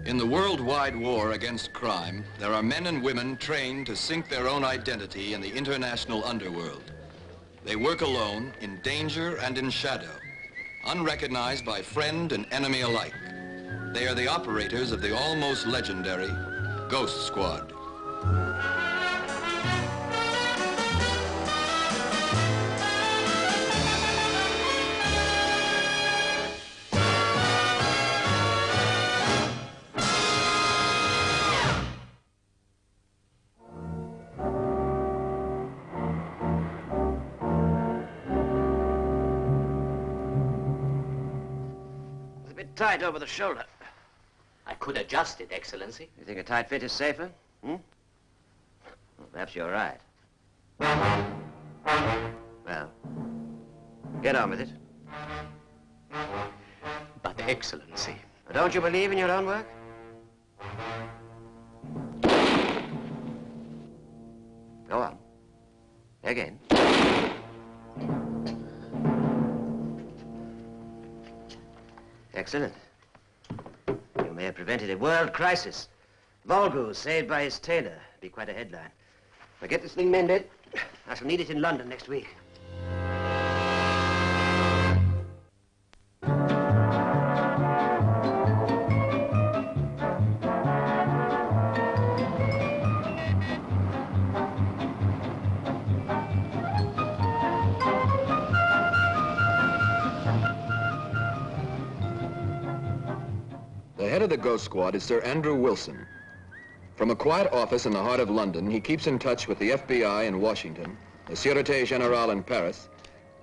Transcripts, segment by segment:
In the worldwide war against crime, there are men and women trained to sink their own identity in the international underworld. They work alone, in danger and in shadow, unrecognized by friend and enemy alike. They are the operators of the almost legendary Ghost Squad. Tight over the shoulder. I could adjust it, Excellency. You think a tight fit is safer? Well, perhaps you're right. Well, get on with it. But, Excellency... Don't you believe in your own work? Go on. Again. Excellent. You may have prevented a world crisis. Volgu saved by his tailor. Be quite a headline. Now get this thing mended. I shall need it in London next week. The head of the Ghost Squad is Sir Andrew Wilson. From a quiet office in the heart of London, he keeps in touch with the FBI in Washington, the Sûreté Générale in Paris,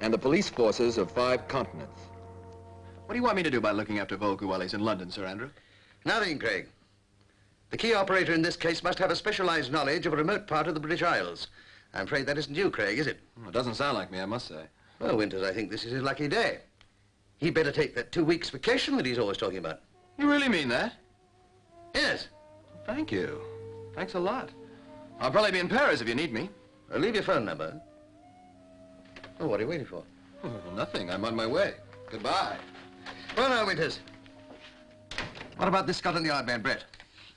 and the police forces of 5 continents. What do you want me to do by looking after Volgu while he's in London, Sir Andrew? Nothing, Craig. The key operator in this case must have a specialized knowledge of a remote part of the British Isles. I'm afraid that isn't you, Craig, is it? It doesn't sound like me, I must say. Well, Winters, I think this is his lucky day. He'd better take that 2 weeks vacation that he's always talking about. You really mean that? Yes. Thank you. Thanks a lot. I'll probably be in Paris if you need me. I'll leave your phone number. Oh, what are you waiting for? Oh, nothing. I'm on my way. Goodbye. Well, now, Winters. What about this Scotland Yard man, Brett?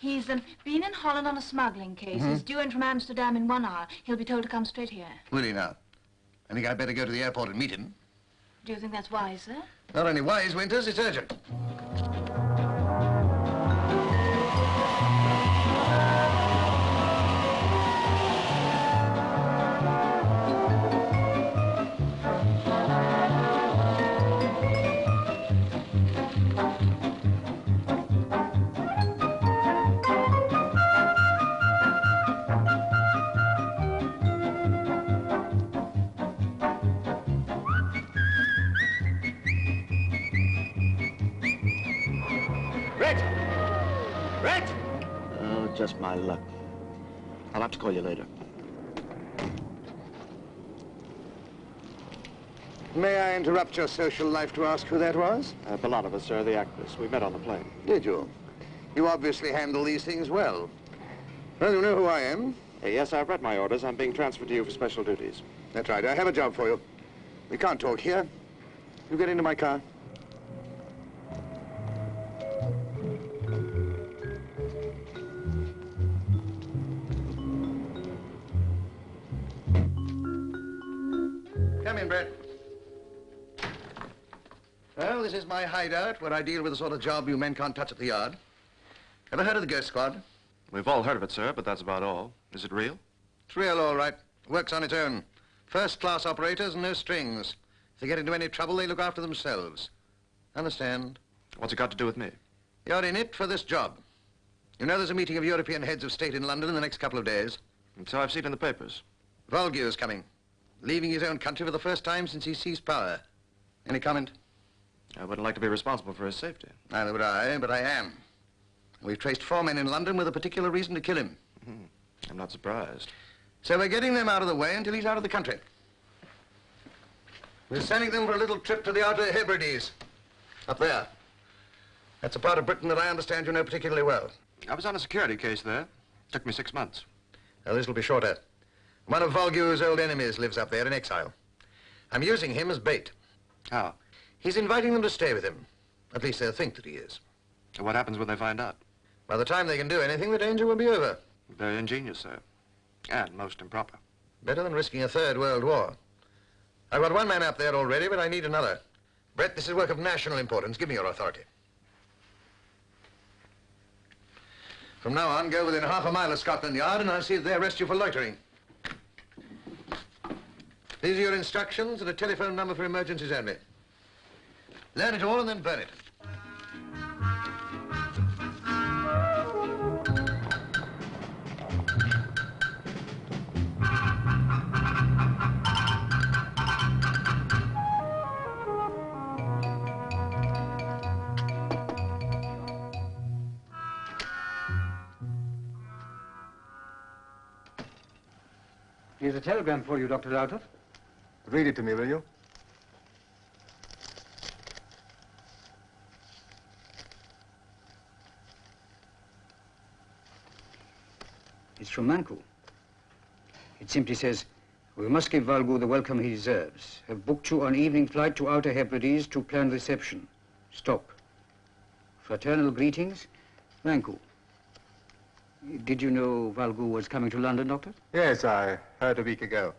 He's been in Holland on a smuggling case. He's due in from Amsterdam in 1 hour. He'll be told to come straight here. Will he now? I think I'd better go to the airport and meet him. Do you think that's wise, sir? Not only wise, Winters, it's urgent. Just my luck. I'll have to call you later. May I interrupt your social life to ask who that was? Belanova, sir, the actress. We met on the plane. Did you? You obviously handle these things well. Well, you know who I am. Yes, I've read my orders. I'm being transferred to you for special duties. That's right. I have a job for you. We can't talk here. You get into my car. Come in, Brett. Well, this is my hideout where I deal with the sort of job you men can't touch at the yard. Ever heard of the Ghost Squad? We've all heard of it, sir, but that's about all. Is it real? It's real, all right. Works on its own. First-class operators and no strings. If they get into any trouble, they look after themselves. Understand? What's it got to do with me? You're in it for this job. You know there's a meeting of European heads of state in London in the next couple of days. And so I've seen in the papers. Volgu's coming. Leaving his own country for the first time since he seized power. Any comment? I wouldn't like to be responsible for his safety. Neither would I, but I am. We've traced 4 men in London with a particular reason to kill him. I'm not surprised. So we're getting them out of the way until he's out of the country. We're sending them for a little trip to the Outer Hebrides. Up there. That's a part of Britain that I understand you know particularly well. I was on a security case there. Took me 6 months. Now, this'll be shorter. One of Volgu's old enemies lives up there in exile. I'm using him as bait. How? He's inviting them to stay with him. At least they'll think that he is. What happens when they find out? By the time they can do anything, the danger will be over. Very ingenious, sir. And most improper. Better than risking a third world war. I've got one man up there already, but I need another. Brett, this is work of national importance. Give me your authority. From now on, go within half a mile of Scotland Yard, and I'll see that they arrest you for loitering. These are your instructions and a telephone number for emergencies only. Learn it all and then burn it. Here's a telegram for you, Dr. Louter. Read it to me, will you? It's from Manku. It simply says, we must give Valgu the welcome he deserves. Have booked you on evening flight to Outer Hebrides to planned reception. Stop. Fraternal greetings, Manku. Did you know Valgu was coming to London, Doctor? Yes, I heard a week ago.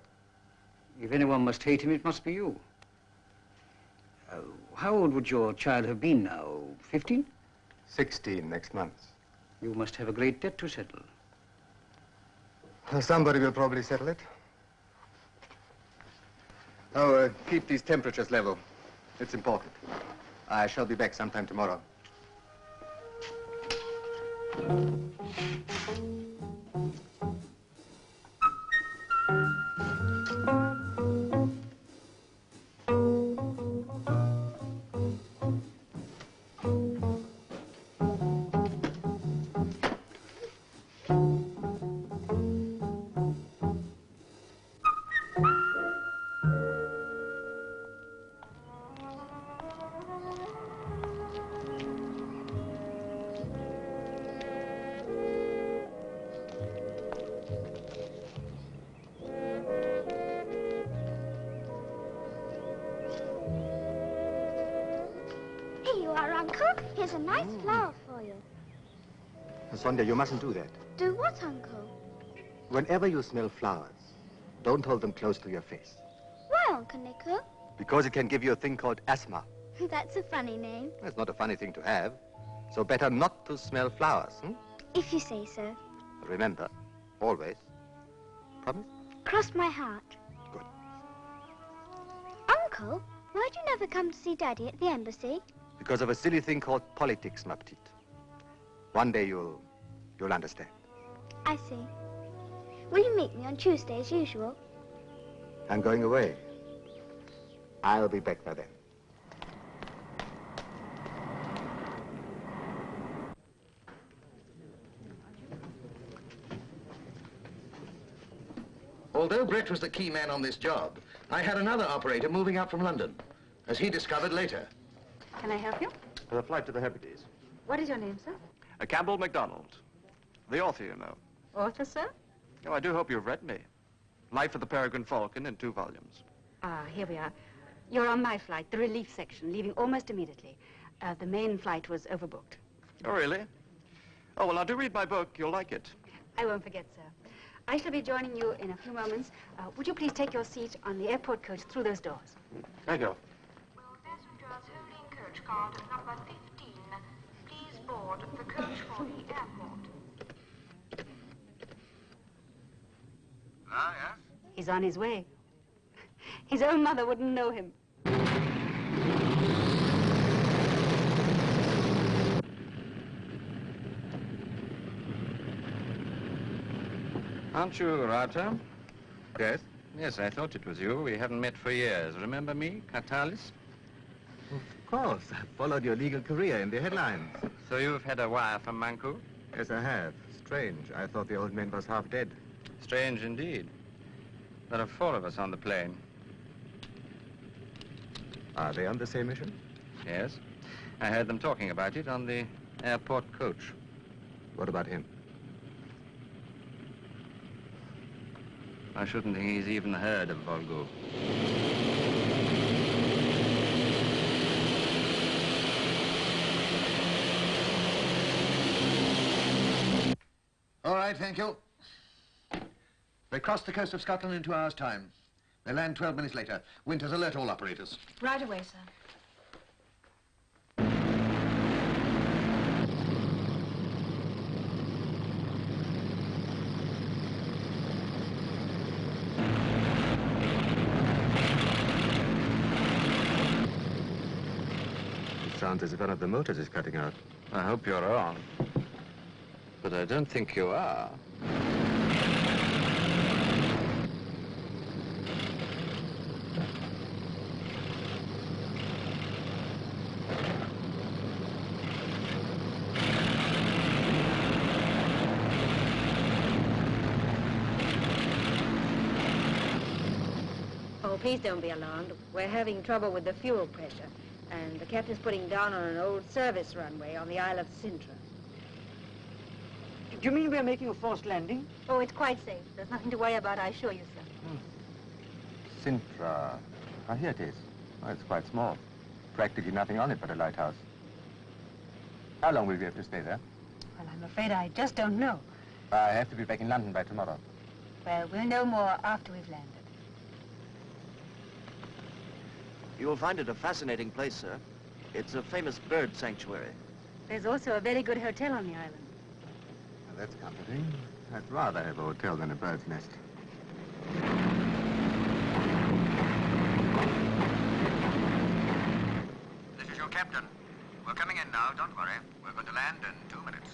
If anyone must hate him, it must be you. How old would your child have been now? 15? 16 next month. You must have a great debt to settle. Somebody will probably settle it. Oh, keep these temperatures level. It's important. I shall be back sometime tomorrow. Here's a nice flower for you. Sonia, you mustn't do that. Do what, Uncle? Whenever you smell flowers, don't hold them close to your face. Why, Uncle Nico? Because it can give you a thing called asthma. That's a funny name. It's not a funny thing to have. So better not to smell flowers, If you say so. Remember, always. Promise? Cross my heart. Good. Uncle, why'd you never come to see Daddy at the embassy? Because of a silly thing called politics, ma petite. One day you'll understand. I see. Will you meet me on Tuesday as usual? I'm going away. I'll be back by then. Although Brett was the key man on this job, I had another operator moving up from London, as he discovered later. Can I help you? For the flight to the Hebrides. What is your name, sir? Campbell MacDonald. The author, you know. Author, sir? Oh, I do hope you've read me. Life of the Peregrine Falcon in 2 volumes. Ah, here we are. You're on my flight, the relief section, leaving almost immediately. The main flight was overbooked. Oh, really? Oh, well, now do read my book. You'll like it. I won't forget, sir. I shall be joining you in a few moments. Would you please take your seat on the airport coach through those doors? Thank you. Will passengers holding coach card number 15 please board the coach for the airport? Ah, yes? He's on his way. His own mother wouldn't know him. Aren't you Rata? Yes? Yes, I thought it was you. We haven't met for years. Remember me, Katalis? Of course. I followed your legal career in the headlines. So you've had a wire from Manku? Yes, I have. Strange. I thought the old man was half dead. Strange indeed. There are 4 of us on the plane. Are they on the same mission? Yes. I heard them talking about it on the airport coach. What about him? I shouldn't think he's even heard of Volgo. right, thank you. They crossed the coast of Scotland in 2 hours' time. They land 12 minutes later. Winters, alert all operators. Right away, sir. It sounds as if one of the motors is cutting out. I hope you're wrong. But I don't think you are. Oh, please don't be alarmed. We're having trouble with the fuel pressure, and the captain's putting down on an old service runway on the Isle of Sintra. Do you mean we're making a forced landing? Oh, it's quite safe. There's nothing to worry about, I assure you, sir. Sintra. Ah, here it is. Oh, it's quite small. Practically nothing on it but a lighthouse. How long will we have to stay there? Well, I'm afraid I just don't know. I have to be back in London by tomorrow. Well, we'll know more after we've landed. You will find it a fascinating place, sir. It's a famous bird sanctuary. There's also a very good hotel on the island. Well, that's comforting. I'd rather have a hotel than a bird's nest. This is your captain. We're coming in now, don't worry. We're going to land in 2 minutes.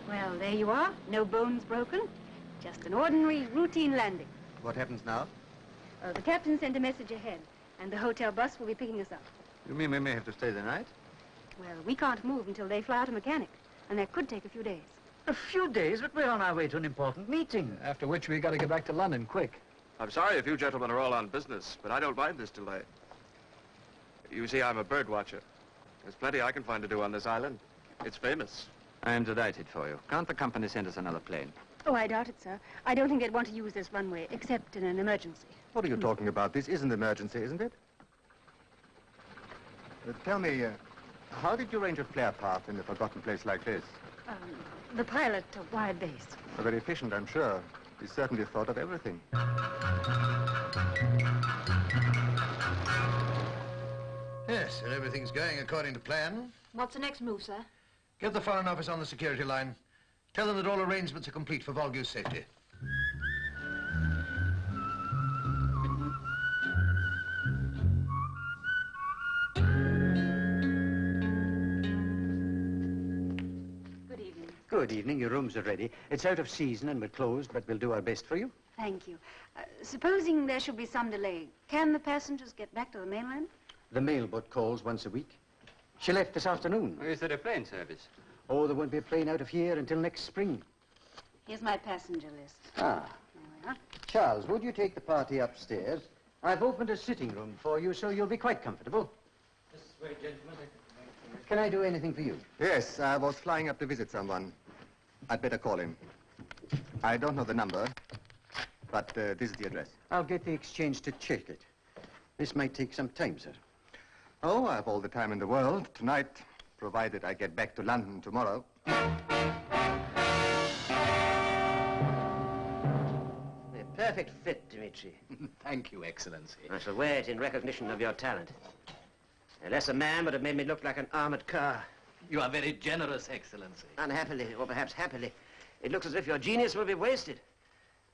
Well, there you are. No bones broken. Just an ordinary routine landing. What happens now? The captain sent a message ahead, and the hotel bus will be picking us up. You mean we may have to stay the night? Well, we can't move until they fly out a mechanic, and that could take a few days. A few days, but we're on our way to an important meeting. After which we got to get back to London quick. I'm sorry if you gentlemen are all on business, but I don't mind this delay. You see, I'm a bird watcher. There's plenty I can find to do on this island. It's famous. I am delighted for you. Can't the company send us another plane? Oh, I doubt it, sir. I don't think they'd want to use this runway, except in an emergency. What are you talking about? This isn't an emergency, isn't it? Tell me, how did you arrange a flare path in a forgotten place like this? The pilot wired base. Very efficient, I'm sure. He certainly thought of everything. Yes, and everything's going according to plan. What's the next move, sir? Get the Foreign Office on the security line. Tell them that all arrangements are complete for Volgu's safety. Good evening. Good evening. Your rooms are ready. It's out of season and we're closed, but we'll do our best for you. Thank you. Supposing there should be some delay, can the passengers get back to the mainland? The mailboat calls once a week. She left this afternoon. Is there a plane service? Oh, there won't be a plane out of here until next spring. Here's my passenger list. Ah. There we are. Charles, would you take the party upstairs? I've opened a sitting room for you, so you'll be quite comfortable. This way, gentlemen. Can I do anything for you? Yes, I was flying up to visit someone. I'd better call him. I don't know the number, but this is the address. I'll get the exchange to check it. This might take some time, sir. Oh, I have all the time in the world. Tonight, provided I get back to London tomorrow. A perfect fit, Dimitri. Thank you, Excellency. I shall wear it in recognition of your talent. A lesser man would have made me look like an armored car. You are very generous, Excellency. Unhappily, or perhaps happily, it looks as if your genius will be wasted.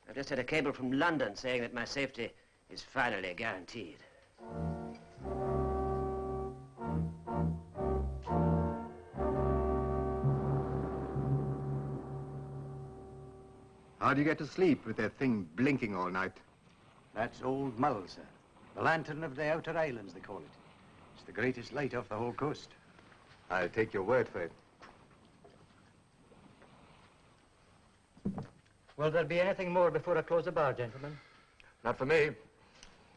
I've just had a cable from London saying that my safety is finally guaranteed. How do you get to sleep with that thing blinking all night? That's Old Mull, sir. The lantern of the outer islands, they call it. It's the greatest light off the whole coast. I'll take your word for it. Will there be anything more before I close the bar, gentlemen? Not for me.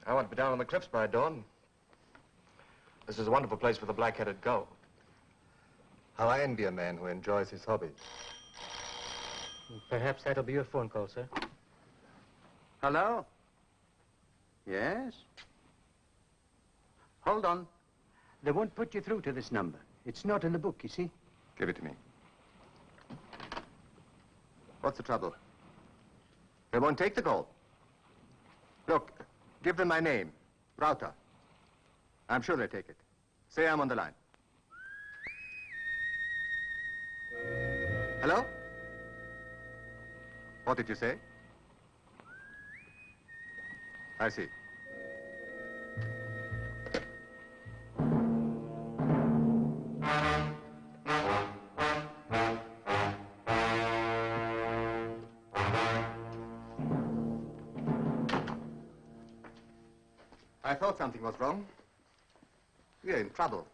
I want to be down on the cliffs by dawn. This is a wonderful place for the black-headed gull. How I envy a man who enjoys his hobby. Perhaps that'll be your phone call, sir. Hello? Yes? Hold on. They won't put you through to this number. It's not in the book, you see. Give it to me. What's the trouble? They won't take the call. Look, give them my name, Rauter. I'm sure they'll take it. Say I'm on the line. Hello? What did you say? I see. I thought something was wrong. We're in trouble.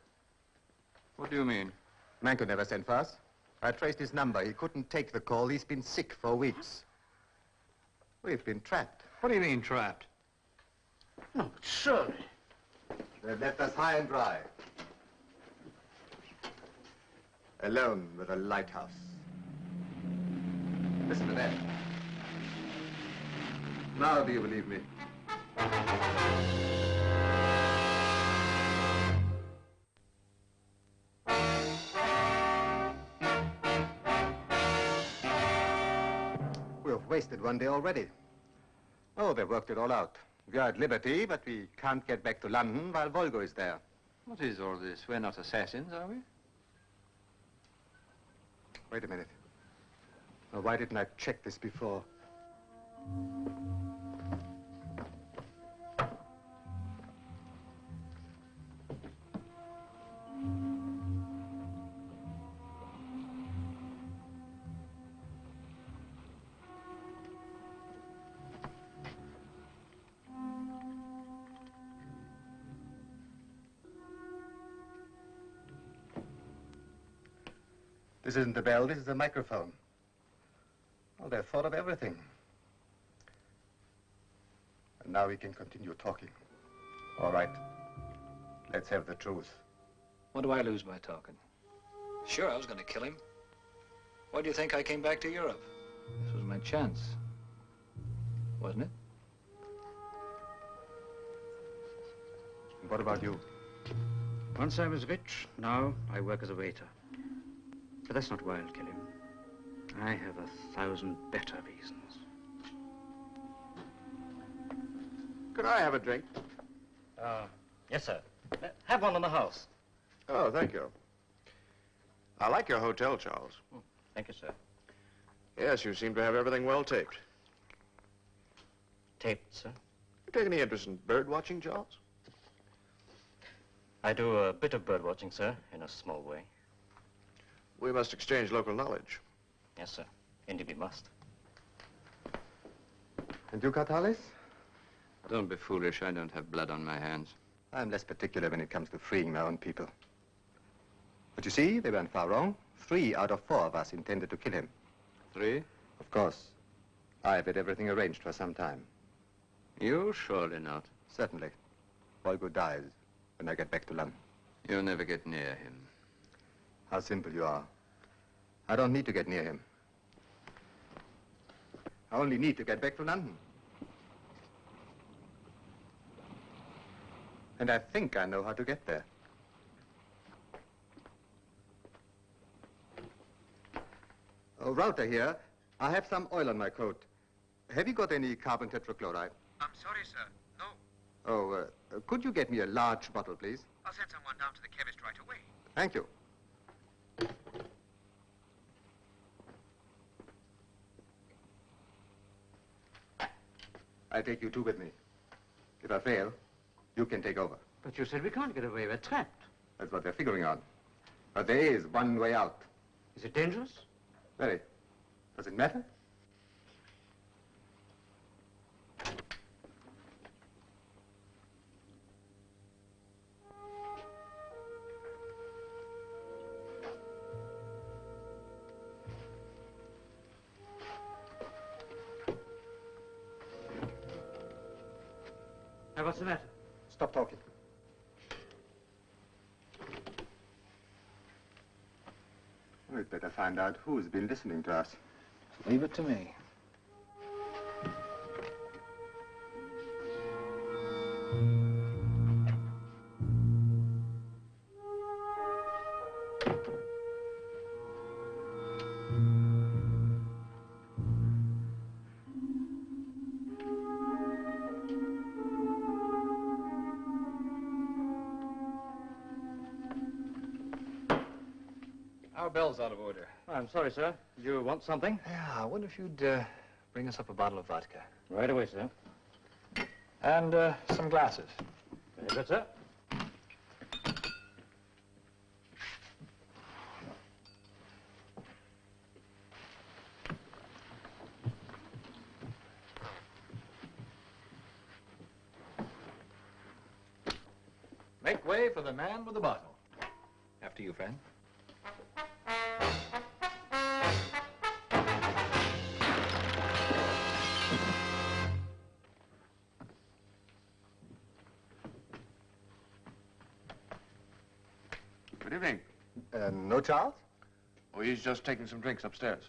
What do you mean? Manco never sent for us. I traced his number. He couldn't take the call. He's been sick for weeks. We've been trapped. What do you mean, trapped? No, but surely. They've left us high and dry. Alone with a lighthouse. Listen to that. Now do you believe me? We've wasted one day already. Oh, they've worked it all out. We are at liberty, but we can't get back to London while Volgo is there. What is all this? We're not assassins, are we? Wait a minute. Now, why didn't I check this before? This isn't the bell, this is the microphone. Well, they've thought of everything. And now we can continue talking. All right. Let's have the truth. What do I lose by talking? Sure, I was going to kill him. Why do you think I came back to Europe? This was my chance. Wasn't it? And what about you? Once I was rich, now I work as a waiter. But that's not why I'll kill him. I have 1,000 better reasons. Could I have a drink? Yes, sir. Have one in the house. Oh, thank you. I like your hotel, Charles. Thank you, sir. Yes, you seem to have everything well taped. Taped, sir? You take any interest in bird watching, Charles? I do a bit of bird watching, sir, in a small way. We must exchange local knowledge. Yes, sir. Indeed we must. And you, Katalis? Don't be foolish. I don't have blood on my hands. I'm less particular when it comes to freeing my own people. But you see, they weren't far wrong. 3 out of 4 of us intended to kill him. 3? Of course. I've had everything arranged for some time. You? Surely not. Certainly. Volgo dies when I get back to London. You'll never get near him. How simple you are. I don't need to get near him. I only need to get back to London. And I think I know how to get there. Oh, Rauter here. I have some oil on my coat. Have you got any carbon tetrachloride? I'm sorry, sir. No. Oh, could you get me a large bottle, please? I'll send someone down to the chemist right away. Thank you. I'll take you 2 with me. If I fail, you can take over. But you said we can't get away. We're trapped. That's what they're figuring on. But there is one way out. Is it dangerous? Very. Does it matter? what's the matter? Stop talking. We'd better find out who's been listening to us. Leave it to me. Our bell's out of order. I'm sorry, sir. You want something? Yeah, I wonder if you'd bring us up a bottle of vodka. Right away, sir. And some glasses. Very good, sir. Make way for the man with the bottle. After you, friend. Good evening. No Charles? Oh, he's just taking some drinks upstairs.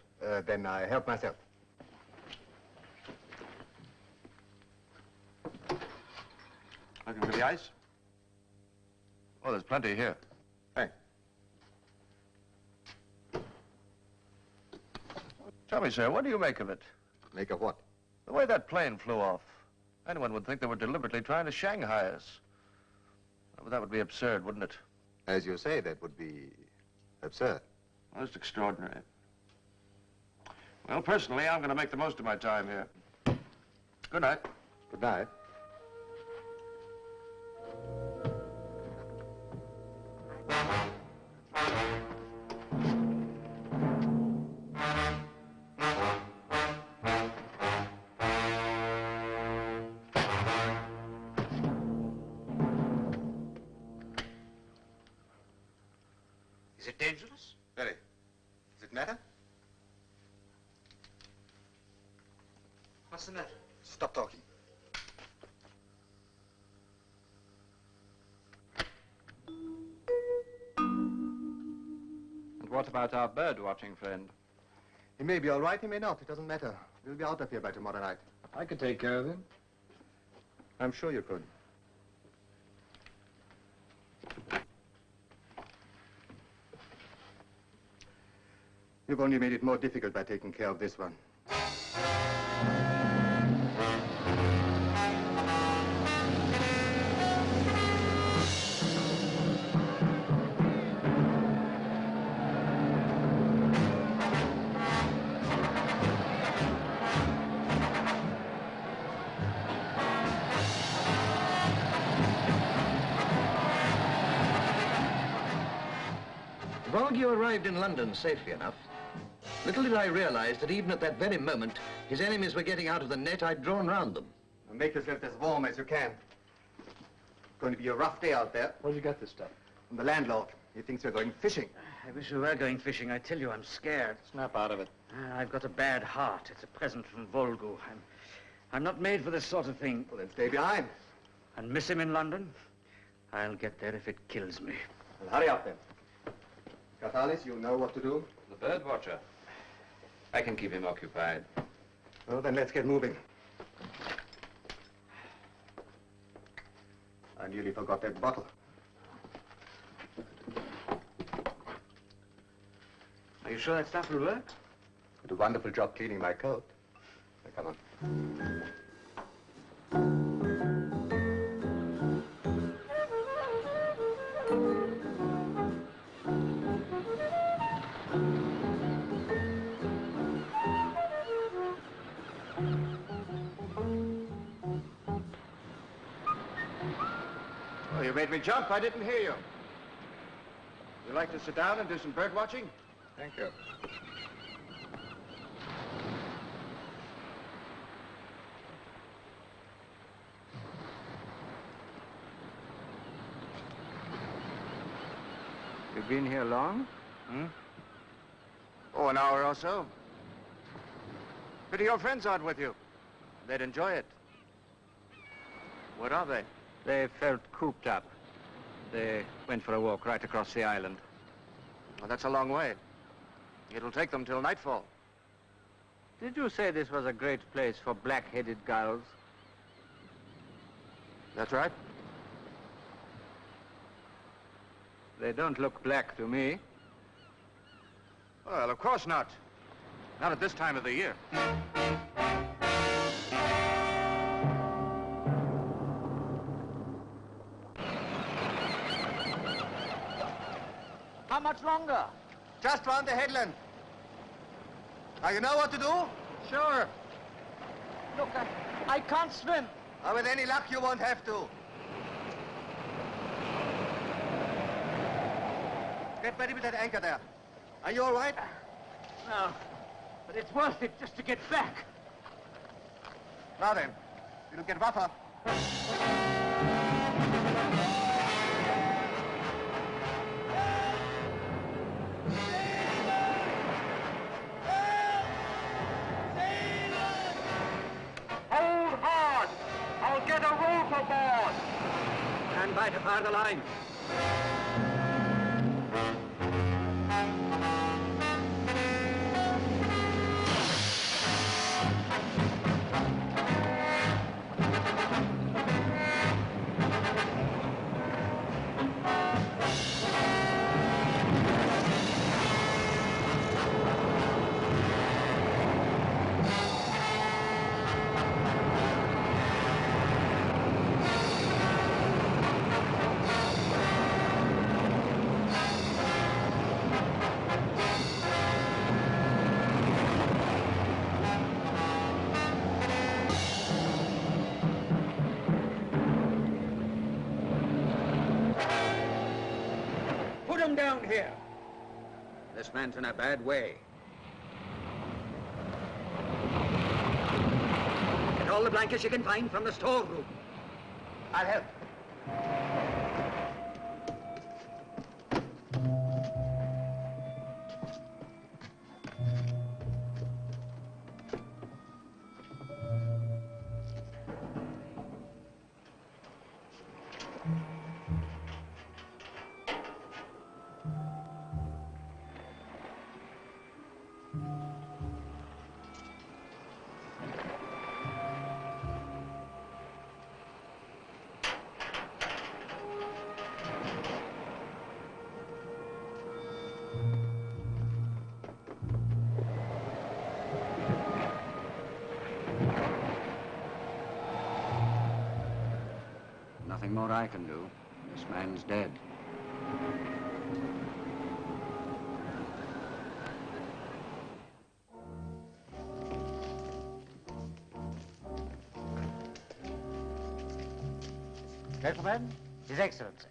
Then I help myself. Looking for the ice? Oh, there's plenty here. Thanks. Tell me, sir, what do you make of it? Make of what? The way that plane flew off. Anyone would think they were deliberately trying to Shanghai us. Well, that would be absurd, wouldn't it? As you say, that would be absurd. Most extraordinary. Well, personally, I'm going to make the most of my time here. Good night. Good night. Is it dangerous? Very. Does it matter? What's the matter? Stop talking. And what about our bird-watching friend? He may be all right, he may not. It doesn't matter. We'll be out of here by tomorrow night. I could take care of him. I'm sure you could. You've only made it more difficult by taking care of this one. Volgu arrived in London safely enough. Little did I realize that even at that very moment, his enemies were getting out of the net I'd drawn round them. Make yourself as warm as you can. It's going to be a rough day out there. Where'd you get this stuff? From the landlord. He thinks we're going fishing. I wish we were going fishing. I tell you, I'm scared. Snap out of it. I've got a bad heart. It's a present from Volgu. I'm not made for this sort of thing. Well, then stay behind. And miss him in London? I'll get there if it kills me. Well, hurry up then. Katalis, you know what to do? The bird watcher. I can keep him occupied. Well, then let's get moving. I nearly forgot that bottle. Are you sure that stuff will work? Did a wonderful job cleaning my coat. Now, come on. Oh, you made me jump. I didn't hear you. You like to sit down and do some bird watching? Thank you. You've been here long? Oh, an hour or so. Pity your friends aren't with you. They'd enjoy it. Where are they? They felt cooped up. They went for a walk right across the island. Well, that's a long way. It'll take them till nightfall. Did you say this was a great place for black-headed girls? That's right. They don't look black to me. Well, of course not. Not at this time of the year. How much longer? Just round the headland. Now, you know what to do? Sure. Look, I can't swim. With any luck, you won't have to. Get ready with that anchor there. Are you all right? No, but it's worth it just to get back. Now then, it'll get rougher. Hold hard. I'll get a rope aboard. Stand by to fire the line. Put him down here. This man's in a bad way. Get all the blankets you can find from the storeroom. I'll help. Nothing more I can do. This man's dead. Gentlemen, His Excellency.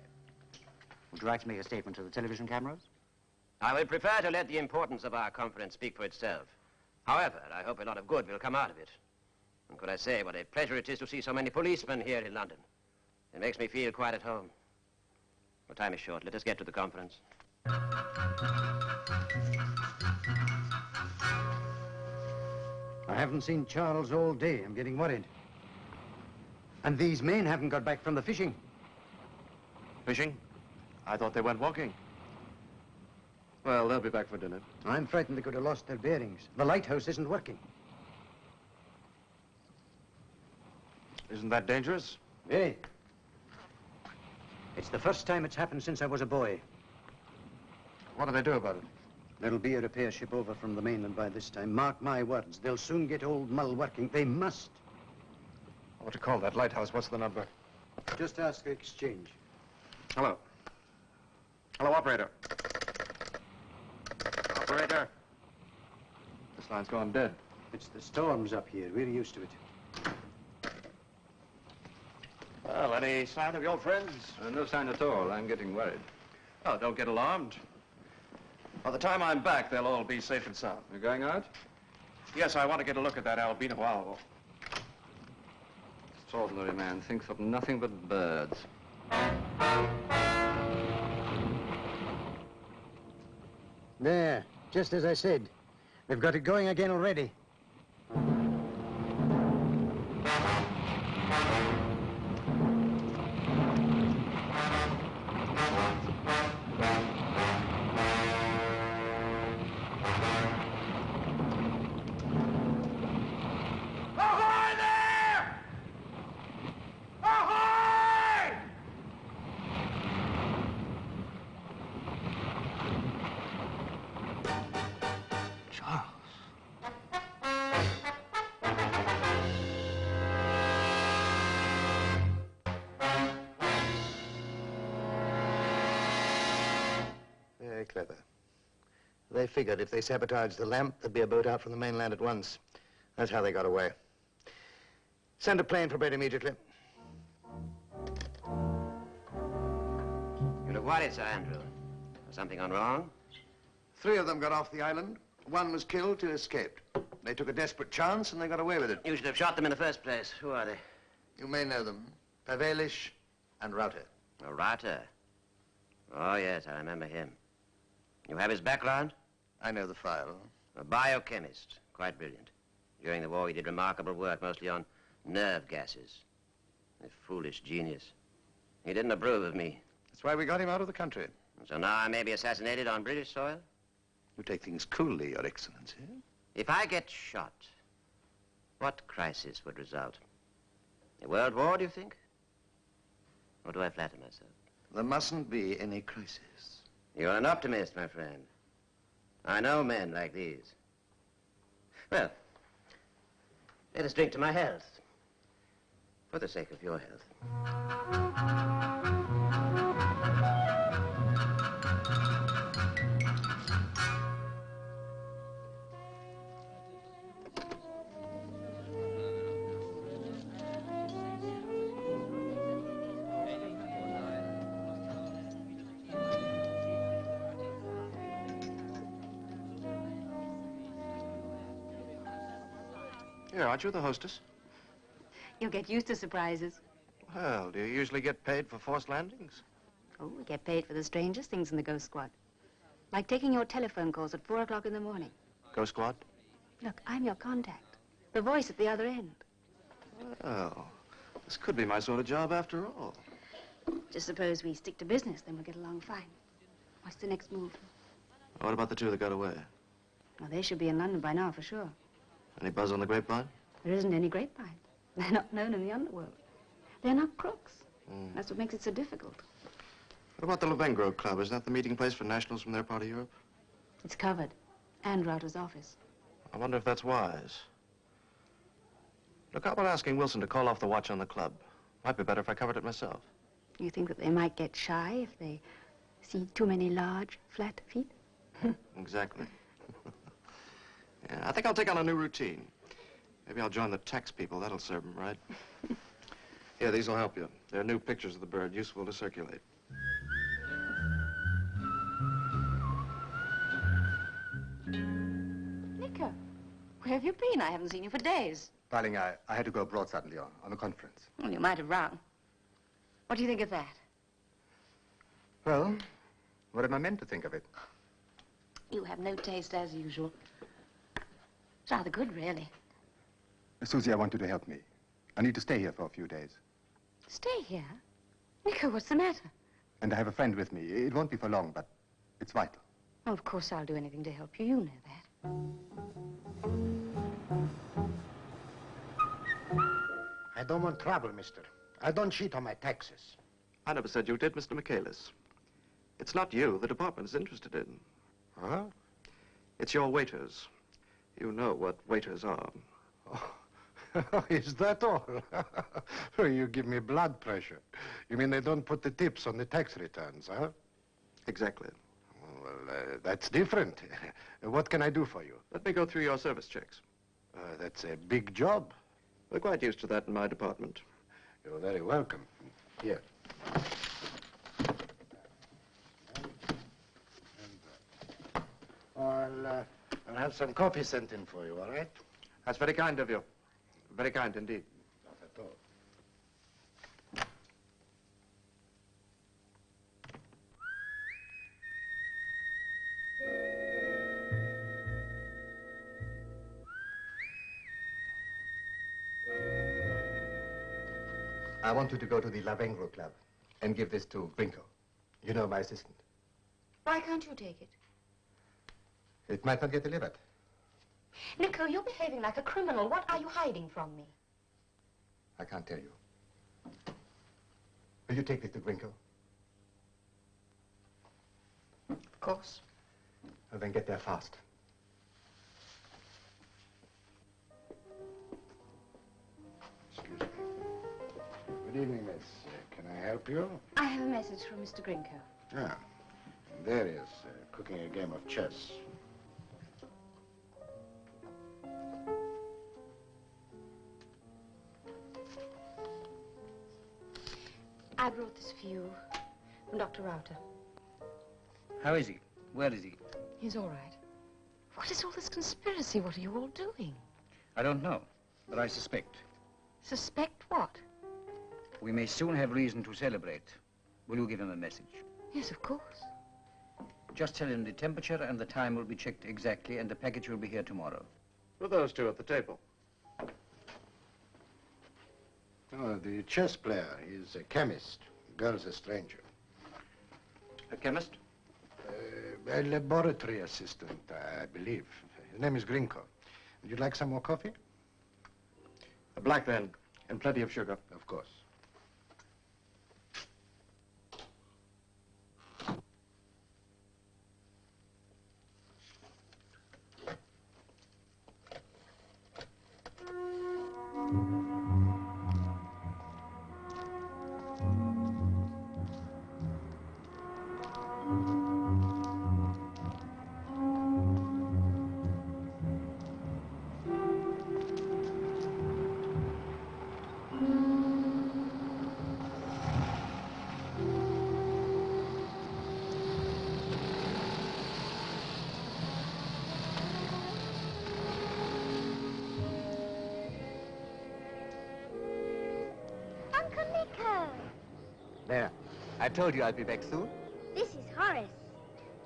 Would you like to make a statement to the television cameras? I would prefer to let the importance of our conference speak for itself. However, I hope a lot of good will come out of it. And could I say what a pleasure it is to see so many policemen here in London. It makes me feel quite at home. Well, time is short. Let us get to the conference. I haven't seen Charles all day. I'm getting worried. And these men haven't got back from the fishing. Fishing? I thought they went walking. Well, they'll be back for dinner. I'm frightened they could have lost their bearings. The lighthouse isn't working. Isn't that dangerous? Very. It's the first time it's happened since I was a boy. What do they do about it? There'll be a repair ship over from the mainland by this time. Mark my words, they'll soon get old Mull working. They must. What do you call that lighthouse? What's the number? Just ask the exchange. Hello. Hello, operator. Operator. This line's gone dead. It's the storms up here. We're used to it. Well, any sign of your friends? No sign at all. I'm getting worried. Oh, don't get alarmed. By the time I'm back, they'll all be safe and sound. You're going out? Yes, I want to get a look at that albino owl. Extraordinary man. Thinks of nothing but birds. There, just as I said. They've got it going again already. clever. They figured if they sabotaged the lamp, there'd be a boat out from the mainland at once. That's how they got away. Send a plane for Bed immediately. You look worried, Sir Andrew. Has something gone wrong? 3 of them got off the island. 1 was killed, 2 escaped. They took a desperate chance and they got away with it. You should have shot them in the first place. Who are they? You may know them. Pavelish and Router. Oh, Router. Oh, yes, I remember him. You have his background? I know the file. A biochemist. Quite brilliant. During the war, he did remarkable work, mostly on nerve gases. A foolish genius. He didn't approve of me. That's why we got him out of the country. So now I may be assassinated on British soil? You take things coolly, Your Excellency. If I get shot, what crisis would result? A world war, do you think? Or do I flatter myself? There mustn't be any crisis. You're an optimist, my friend. I know men like these. Well, let us drink to my health. For the sake of your health. Here, aren't you the hostess? You'll get used to surprises. Well, do you usually get paid for forced landings? Oh, we get paid for the strangest things in the Ghost Squad. Like taking your telephone calls at 4 o'clock in the morning. Ghost Squad? Look, I'm your contact. The voice at the other end. Well, this could be my sort of job after all. Just suppose we stick to business, then we'll get along fine. What's the next move? What about the 2 that got away? Well, they should be in London by now, for sure. Any buzz on the grapevine? There isn't any grapevine. They're not known in the underworld. They're not crooks. That's what makes it so difficult. What about the Lavengro Club? Is that the meeting place for nationals from their part of Europe? It's covered. And Router's office. I wonder if that's wise. Look, I've been asking Wilson to call off the watch on the club. Might be better if I covered it myself. You think that they might get shy if they see too many large, flat feet? Exactly. Yeah, I think I'll take on a new routine. Maybe I'll join the tax people. That'll serve them right. Here, these will help you. They're new pictures of the bird, useful to circulate. Nico, where have you been? I haven't seen you for days. Darling, I had to go abroad suddenly on a conference. Well, you might have rung. What do you think of that? Well, what am I meant to think of it? You have no taste as usual. It's rather good, really. Susie, I want you to help me. I need to stay here for a few days. Stay here? Nico, what's the matter? And I have a friend with me. It won't be for long, but it's vital. Oh, of course I'll do anything to help you. You know that. I don't want trouble, mister. I don't cheat on my taxes. I never said you did, Mr. Michaelis. It's not you the department is interested in. Huh? It's your waiters. You know what waiters are. Oh, is that all? You give me blood pressure. You mean they don't put the tips on the tax returns, huh? Exactly. Well, that's different. What can I do for you? Let me go through your service checks. That's a big job. We're quite used to that in my department. You're very welcome. Here. I'll have some coffee sent in for you, all right? That's very kind of you. Very kind indeed. Not at all. I want you to go to the Lavengro Club and give this to Brinko. You know, my assistant. Why can't you take it? It might not get delivered. Nico, you're behaving like a criminal. What are you hiding from me? I can't tell you. Will you take this to Brinko? Of course. Well, then get there fast. Excuse me. Good evening, miss. Can I help you? I have a message from Mr. Grinko. Ah. There he is, cooking a game of chess. I brought this for you from Dr. Router. How is he? Where is he? He's all right. What is all this conspiracy? What are you all doing? I don't know, but I suspect. Suspect what? We may soon have reason to celebrate. Will you give him a message? Yes, of course. Just tell him the temperature and the time will be checked exactly, and the package will be here tomorrow. Who are those two at the table? Oh, the chess player. He's a chemist. The girl's a stranger. A chemist? A laboratory assistant, I believe. His name is Grinko. Would you like some more coffee? A black then, and plenty of sugar. Of course. There. I told you I'd be back soon. This is Horace.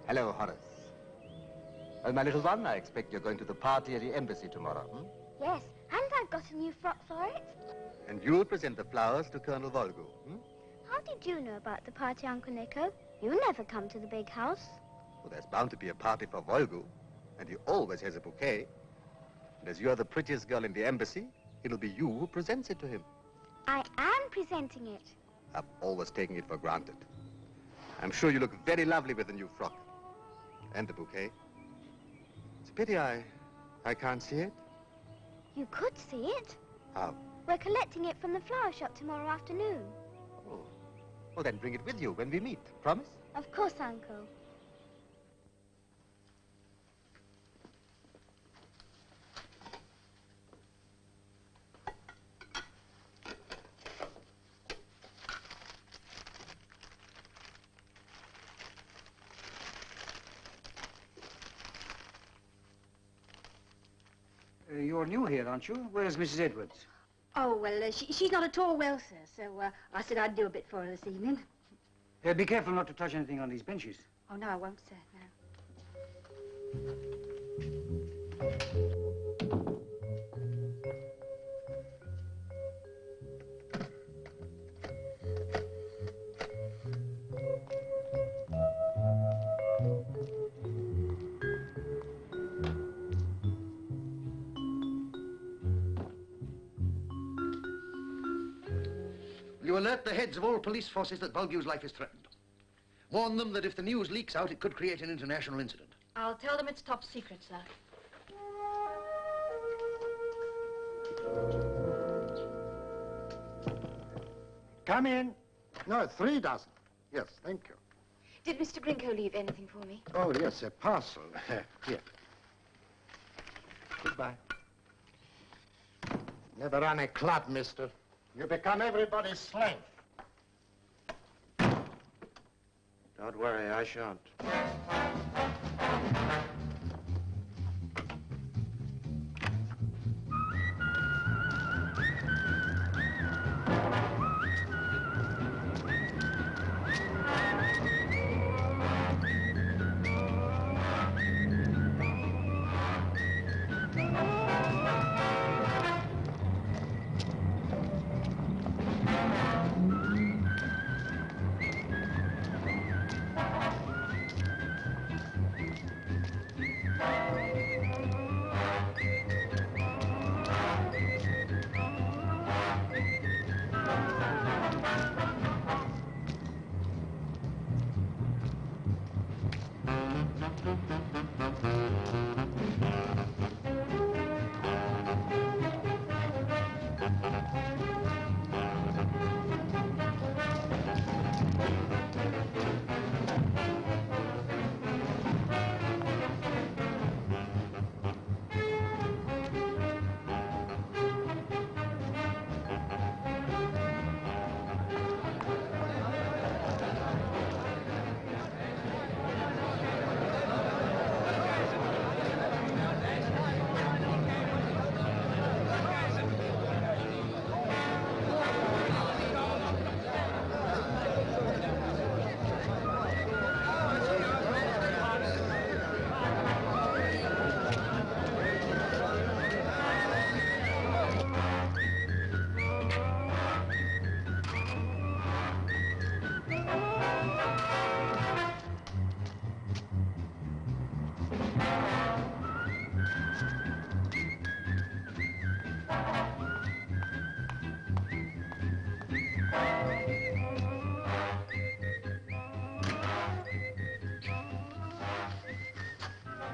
Hello, Horace. Well, my little one, I expect you're going to the party at the embassy tomorrow, hmm? Yes, and I've got a new frock for it. And you'll present the flowers to Colonel Volgu, hmm? How did you know about the party, Uncle Nico? You never come to the big house. Well, there's bound to be a party for Volgu, and he always has a bouquet. And as you're the prettiest girl in the embassy, it'll be you who presents it to him. I am presenting it. I've always taken it for granted. I'm sure you look very lovely with the new frock. And the bouquet. It's a pity I can't see it. You could see it. How? We're collecting it from the flower shop tomorrow afternoon. Oh. Well, then bring it with you when we meet. Promise? Of course, Uncle. You're new here, aren't you? Where's Mrs. Edwards? Oh, well, she's not at all well, sir, so I said I'd do a bit for her this evening. Be careful not to touch anything on these benches. Oh, no, I won't, sir, no. You alert the heads of all police forces that Volgu's life is threatened. Warn them that if the news leaks out, it could create an international incident. I'll tell them it's top secret, sir. Come in. No, 3 dozen. Yes, thank you. Did Mr. Grinko leave anything for me? Oh, yes, a parcel. Here. Goodbye. Never run a club, mister. You become everybody's slave. Don't worry, I shan't.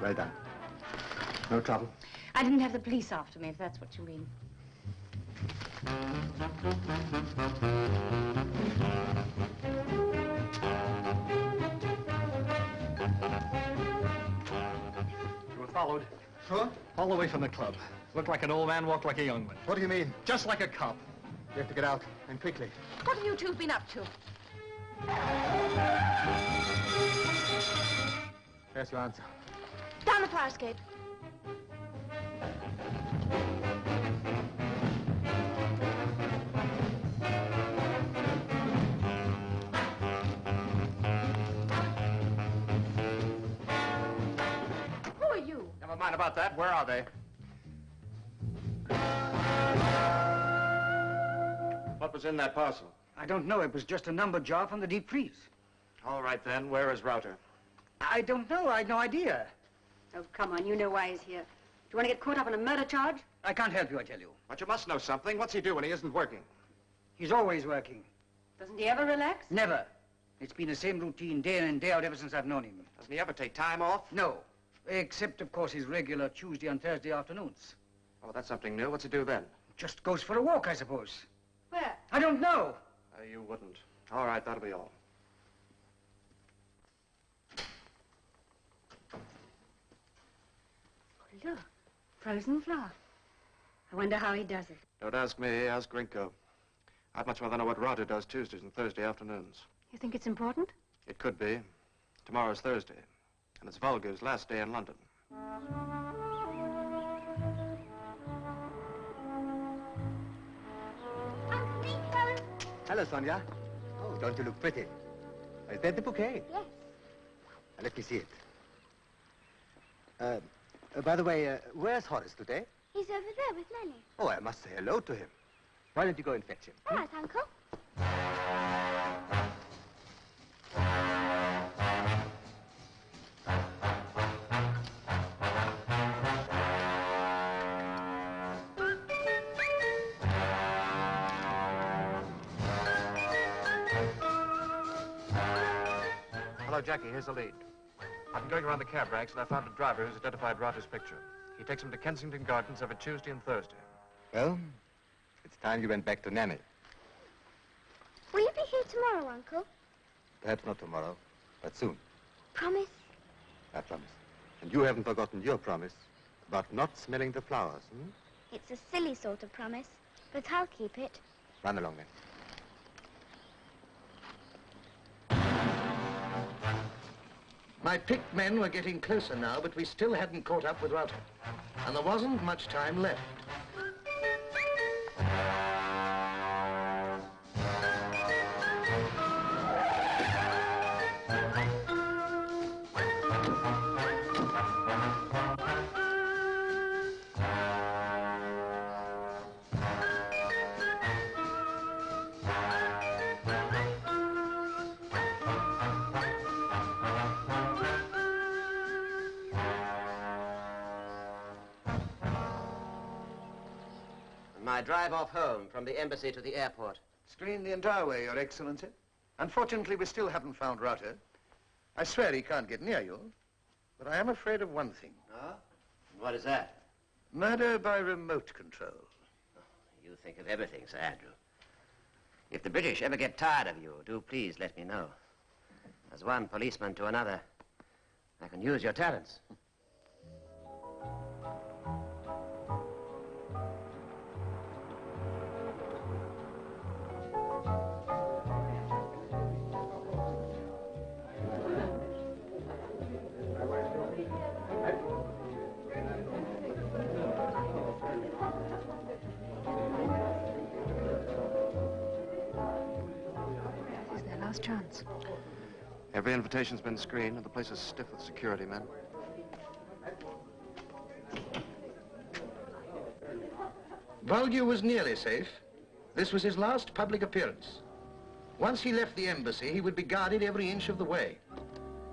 Well done. No trouble? I didn't have the police after me, if that's what you mean. You were followed. Sure? All the way from the club. Looked like an old man, walked like a young one. What do you mean? Just like a cop. We have to get out, and quickly. What have you two been up to? There's your answer. Down the fire escape. Who are you? Never mind about that. Where are they? What was in that parcel? I don't know. It was just a number jar from the deep freeze. All right, then. Where is Router? I don't know. I had no idea. Oh, come on, you know why he's here. Do you want to get caught up in a murder charge? I can't help you, I tell you. But you must know something. What's he do when he isn't working? He's always working. Doesn't he ever relax? Never. It's been the same routine day in and day out ever since I've known him. Doesn't he ever take time off? No. Except, of course, his regular Tuesday and Thursday afternoons. Oh, that's something new. What's he do then? Just goes for a walk, I suppose. Where? I don't know. You wouldn't. All right, that'll be all. Oh, look, frozen flour. I wonder how he does it. Don't ask me. Ask Grinko. I'd much rather know what Router does Tuesdays and Thursday afternoons. You think it's important? It could be. Tomorrow's Thursday, and it's Volgu's last day in London. Uncle Rico. Hello, Sonia. Oh, don't you look pretty? Is that the bouquet? Yes. Let me see it. By the way, where's Horace today? He's over there with Nanny. Oh, I must say hello to him. Why don't you go and fetch him? All right, Uncle. Hello, Jackie. Here's the lead. I've been going around the cab ranks, and I found a driver who's identified Router's picture. He takes him to Kensington Gardens every Tuesday and Thursday. Well, it's time you went back to Nanny. Will you be here tomorrow, Uncle? Perhaps not tomorrow, but soon. Promise? I promise. And you haven't forgotten your promise about not smelling the flowers, hmm? It's a silly sort of promise, but I'll keep it. Run along then. My picked men were getting closer now, but we still hadn't caught up with Router. And there wasn't much time left. My drive off home from the embassy to the airport. Screened the entire way, Your Excellency. Unfortunately, we still haven't found Router. I swear he can't get near you. But I am afraid of one thing. Oh? What is that? Murder by remote control. You think of everything, Sir Andrew. If the British ever get tired of you, do please let me know. As one policeman to another, I can use your talents. This is their last chance. Every invitation's been screened, and the place is stiff with security men. Volgu was nearly safe. This was his last public appearance. Once he left the embassy, he would be guarded every inch of the way.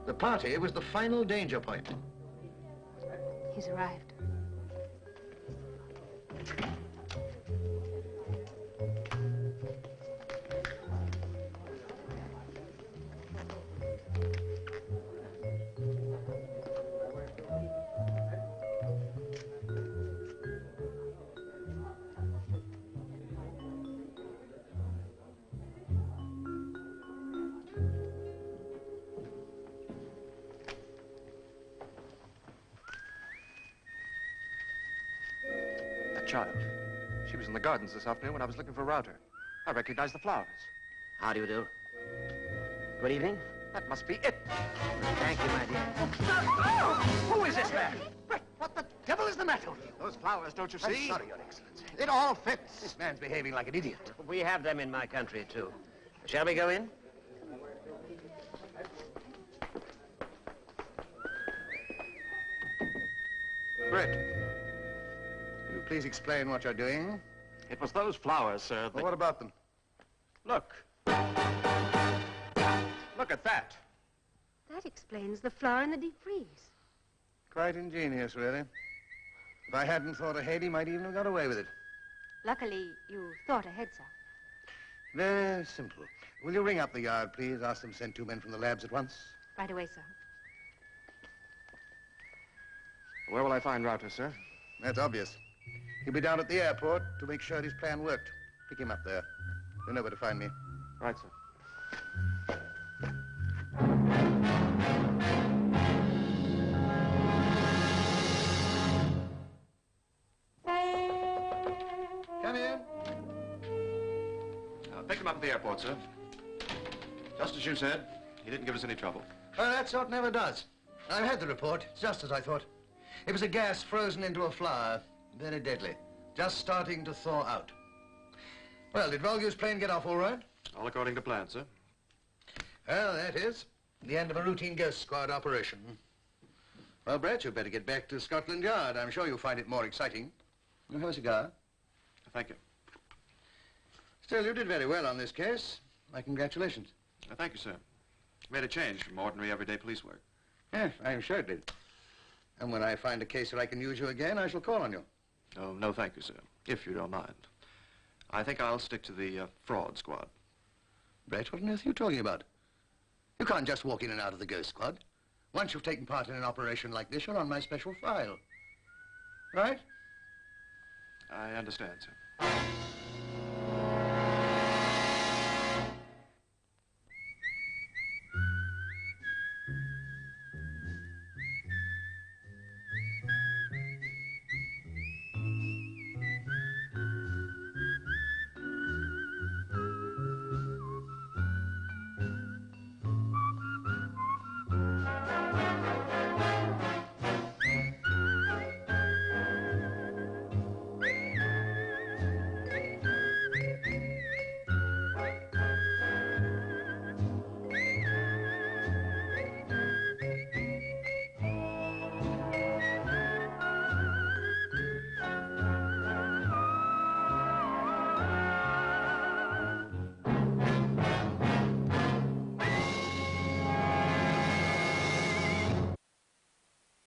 The party was the final danger point. He's arrived. child. She was in the gardens this afternoon when I was looking for Router. I recognized the flowers. How do you do? Good evening. That must be it. Thank you, my dear. Who is this man? What the devil is the matter with you? Those flowers, don't you see? I'm sorry, Your Excellency. It all fits. This man's behaving like an idiot. We have them in my country, too. Shall we go in? Brett, will you please explain what you're doing? It was those flowers, sir. Well, what about them? Look. Look at that. That explains the flower in the deep freeze. Quite ingenious, really. If I hadn't thought ahead, he might even have got away with it. Luckily, you thought ahead, sir. Very simple. Will you ring up the yard, please? Ask them to send 2 men from the labs at once. Right away, sir. Where will I find Router, sir? That's obvious. He'll be down at the airport to make sure his plan worked. Pick him up there. You'll know where to find me. Right, sir. Come in. Picked him up at the airport, sir. Just as you said, he didn't give us any trouble. Well, that sort never does. I've had the report. It's just as I thought. It was a gas frozen into a flower. Very deadly. Just starting to thaw out. Well, did Volgu's plane get off all right? All according to plan, sir. Well, that is the end of a routine ghost squad operation. Well, Brett, you'd better get back to Scotland Yard. I'm sure you'll find it more exciting. You have a cigar? Thank you. Still, you did very well on this case. My congratulations. Thank you, sir. Made a change from ordinary everyday police work. Yes, I'm sure it did. And when I find a case where I can use you again, I shall call on you. Oh, no, thank you, sir. If you don't mind. I think I'll stick to the fraud squad. Brett, what on earth are you talking about? You can't just walk in and out of the ghost squad. Once you've taken part in an operation like this, you're on my special file. Right? I understand, sir.